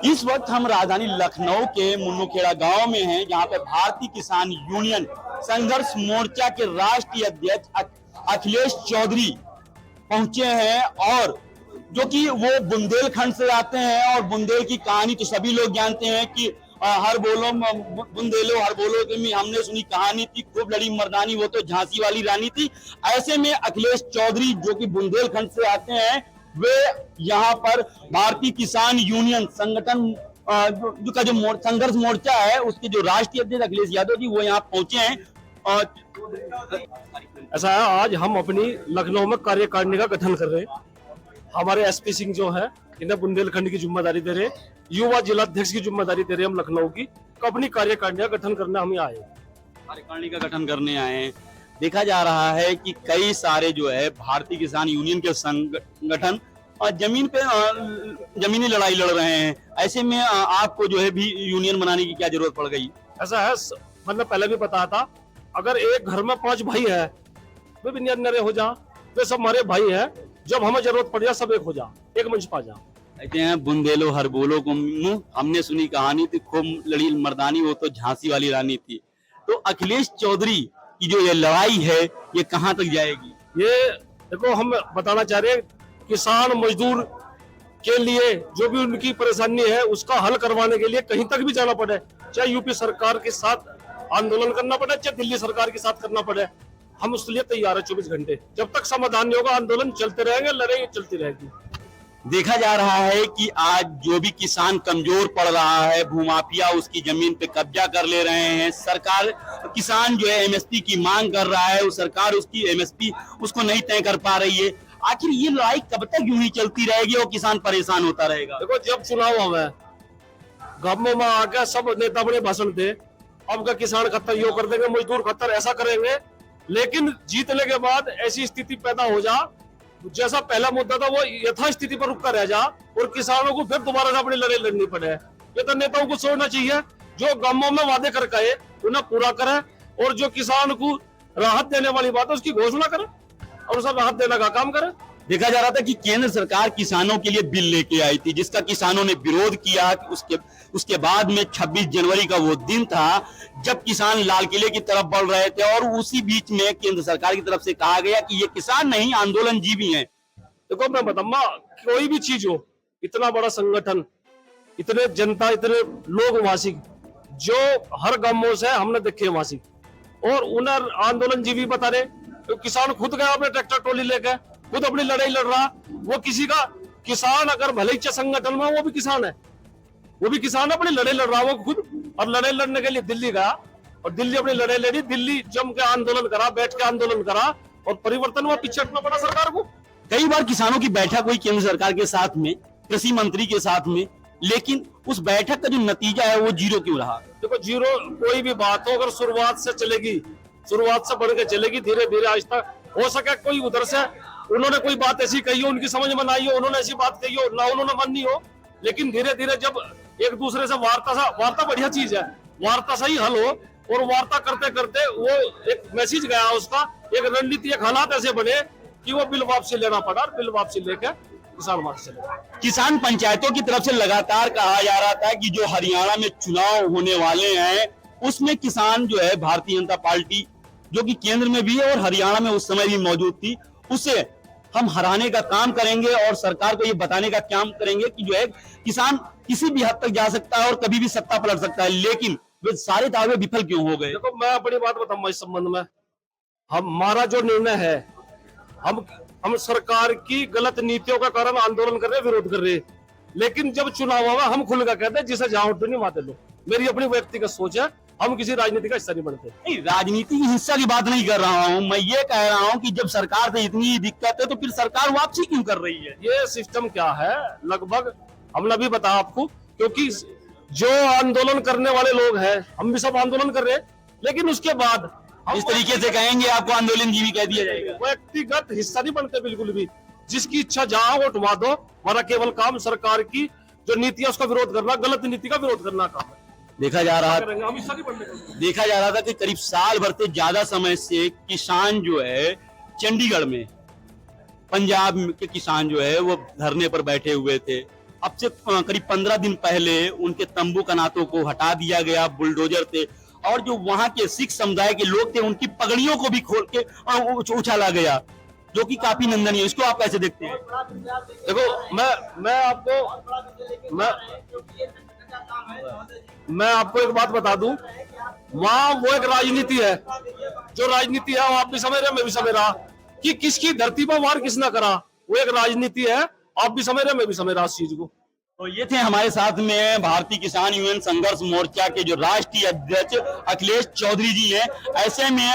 इस वक्त हम राजधानी लखनऊ के मुन्नूखेड़ा गांव में हैं, जहां पे भारतीय किसान यूनियन संघर्ष मोर्चा के राष्ट्रीय अध्यक्ष अखिलेश चौधरी पहुंचे हैं। और जो कि वो बुंदेलखंड से आते हैं और बुंदेल की कहानी तो सभी लोग जानते हैं कि हर बोलो बुंदेलो हर बोलो में हमने सुनी कहानी थी, खूब लड़ी मर्दानी वो तो झांसी वाली रानी थी। ऐसे में अखिलेश चौधरी जो कि बुंदेलखंड से आते हैं, वे यहाँ पर भारतीय किसान यूनियन संगठन का जो संघर्ष मोर्चा है उसके जो राष्ट्रीय अध्यक्ष अखिलेश यादव जी वो यहाँ पहुंचे हैं। ऐसा है, आज हम अपनी लखनऊ में कार्यकारिणी का गठन कर रहे हैं। हमारे एसपी सिंह जो है इन्हें बुंदेलखंड की जिम्मेदारी दे रहे, युवा जिलाध्यक्ष की जिम्मेदारी दे रहे हम लखनऊ की। अपनी कार्यकारिणी का गठन करने हम आए, कार्यकारिणी का गठन करने आए हैं। देखा जा रहा है कि कई सारे जो है भारतीय किसान यूनियन के संगठन जमीनी लड़ाई लड़ रहे हैं। ऐसे में आपको जो है भी यूनियन बनाने की क्या जरूरत पड़ गई? ऐसा है, मैंने पहले भी बताया था, अगर एक घर में 5 भाई है वे भी नरे हो जा, वे सब हमारे भाई है। जब हमें जरूरत पड़ जाए सब एक हो जा, एक मंच पा जा। कहते हैं बुंदेलो हर बोलो को मुंह, हमने सुनी कहानी थी, खूब लड़ी मर्दानी वो तो झांसी वाली रानी थी। तो अखिलेश चौधरी की जो ये लड़ाई है ये कहां तक जाएगी? ये देखो, हम बताना चाह रहे हैं किसान मजदूर के लिए जो भी उनकी परेशानी है उसका हल करवाने के लिए कहीं तक भी जाना पड़े, चाहे यूपी सरकार के साथ आंदोलन करना पड़े, चाहे दिल्ली सरकार के साथ करना पड़े, हम उसके लिए तैयार है 24 घंटे। जब तक समाधान नहीं होगा आंदोलन चलते रहेंगे, लड़ाई चलती रहेगी। देखा जा रहा है कि आज जो भी किसान कमजोर पड़ रहा है, भूमाफिया उसकी जमीन पे कब्जा कर ले रहे हैं। सरकार किसान जो है एमएसपी की मांग कर रहा है, वो सरकार उसकी एमएसपी उसको नहीं तय कर पा रही है। आखिर ये लड़ाई कब तक यूं ही चलती रहेगी और किसान परेशान होता रहेगा? देखो, जब चुनाव हुआ गांवों में आके सब नेता बड़े भाषण थे, अब का किसान खत्तर यो कर देंगे, मजदूर खत्तर ऐसा करेंगे, लेकिन जीतने के बाद ऐसी स्थिति पैदा हो जा जैसा पहला मुद्दा था वो यथास्थिति पर रुक रह जा और किसानों को फिर दोबारा से अपनी लड़ाई लड़नी पड़े। ये तो नेताओं को सोचना चाहिए, जो गांवों में वादे करके आए उन्हें पूरा करे और जो किसान को राहत देने वाली बात है उसकी घोषणा करे और उसे राहत देने का काम करे। देखा जा रहा था कि केंद्र सरकार किसानों के लिए बिल लेके आई थी जिसका किसानों ने विरोध किया। उसके बाद में 26 जनवरी का वो दिन था जब किसान लाल किले की तरफ बढ़ रहे थे और उसी बीच में केंद्र सरकार की तरफ से कहा गया कि ये किसान नहीं आंदोलन जीवी हैं। देखो, मैं बताऊंगा, कोई भी चीज हो, इतना बड़ा संगठन, इतने जनता, इतने लोग वासिक जो हर गांवों से हमने देखे वासिक और उन्हें आंदोलन जीवी बता रहे। तो किसान खुद गया अपने ट्रैक्टर ट्रॉली लेकर, खुद अपनी लड़ाई लड़ रहा। वो किसी का किसान अगर भले ही संगठन में वो भी किसान है, वो भी किसान अपनी लड़ाई लड़ रहा वो खुद। और लड़ाई लड़ने के लिए दिल्ली गया और दिल्ली अपनी लड़ाई लड़ी, दिल्ली जम के आंदोलन करा, बैठ के आंदोलन करा और परिवर्तन हुआ। पीछे हटना पड़ा सरकार को। कई बार किसानों की बैठक हुई केंद्र सरकार के साथ में, कृषि मंत्री के साथ में, लेकिन उस बैठक का जो नतीजा है वो जीरो क्यों रहा? देखो, जीरो कोई भी बात हो अगर शुरुआत से चलेगी, शुरुआत से बढ़ के चलेगी, धीरे धीरे आज तक हो सके। कोई उधर से उन्होंने कोई बात ऐसी कही हो, उनकी समझ में ना आई हो, उन्होंने ऐसी बात कही हो ना उन्होंने माननी हो, लेकिन धीरे धीरे जब एक दूसरे से वार्ता बढ़िया चीज है, वार्ता सही हल हो और वार्ता करते करते वो एक मैसेज गया उसका, एक रणनीति, एक हालात ऐसे बने कि वो बिल वापसी लेना पड़ा। बिल वापसी लेकर किसान मार्च चले। किसान पंचायतों की तरफ से लगातार कहा जा रहा था कि जो हरियाणा में चुनाव होने वाले हैं उसमें किसान जो है भारतीय जनता पार्टी जो कि केंद्र में भी है और हरियाणा में उस समय भी मौजूद थी, उसे हम हराने का काम करेंगे और सरकार को ये बताने का काम करेंगे कि जो है किसान किसी भी हद तक जा सकता है और कभी भी सत्ता पलट सकता है। लेकिन वे सारे दावे विफल क्यों हो गए? देखो, मैं अपनी बात बताऊंगा इस संबंध में। हमारा जो निर्णय है, हम सरकार की गलत नीतियों का कारण आंदोलन कर रहे, विरोध कर रहे, लेकिन जब चुनाव हुआ हम खुल कर कहते हैं जिसे जहां उठो नहीं वहां लो। मेरी अपनी व्यक्तिगत सोच है, हम किसी राजनीति का हिस्सा नहीं बनते। नहीं, राजनीति की हिस्सा की बात नहीं कर रहा हूं मैं, ये कह रहा हूं कि जब सरकार से इतनी दिक्कत है तो फिर सरकार वापसी क्यों कर रही है? ये सिस्टम क्या है, लगभग हमने भी बताया आपको, क्योंकि जो आंदोलन करने वाले लोग हैं, हम भी सब आंदोलन कर रहे हैं, लेकिन उसके बाद इस तरीके से कहेंगे आपको आंदोलन जीवी कह दिया जाएगा। व्यक्तिगत हिस्सा नहीं बनते बिल्कुल भी। जिसकी इच्छा जहां वो उठवा दो, हमारा केवल काम सरकार की जो नीति है उसका विरोध करना, गलत नीति का विरोध करना काम है। देखा जा रहा था कि करीब साल भर से ज्यादा समय से किसान जो है चंडीगढ़ में, पंजाब के किसान जो है वो धरने पर बैठे हुए थे। अब से करीब 15 दिन पहले उनके तंबू कनातों को हटा दिया गया बुलडोजर से, और जो वहां के सिख समुदाय के लोग थे उनकी पगड़ियों को भी खोल के उछाला गया, जो कि काफी निंदनीय है। इसको आप कैसे देखते हैं? देखो, मैं आपको एक बात बता दूं, वहां वो एक राजनीति है, जो राजनीति है वो आप भी समझ रहे, मैं भी समझ रहा, कि किसकी धरती पर वार किसने करा, वो एक राजनीति है, आप भी समझ रहे, मैं भी समझ रहा इस चीज को। तो ये थे हमारे साथ में भारतीय किसान यूनियन संघर्ष मोर्चा के जो राष्ट्रीय अध्यक्ष अखिलेश चौधरी जी हैं। ऐसे में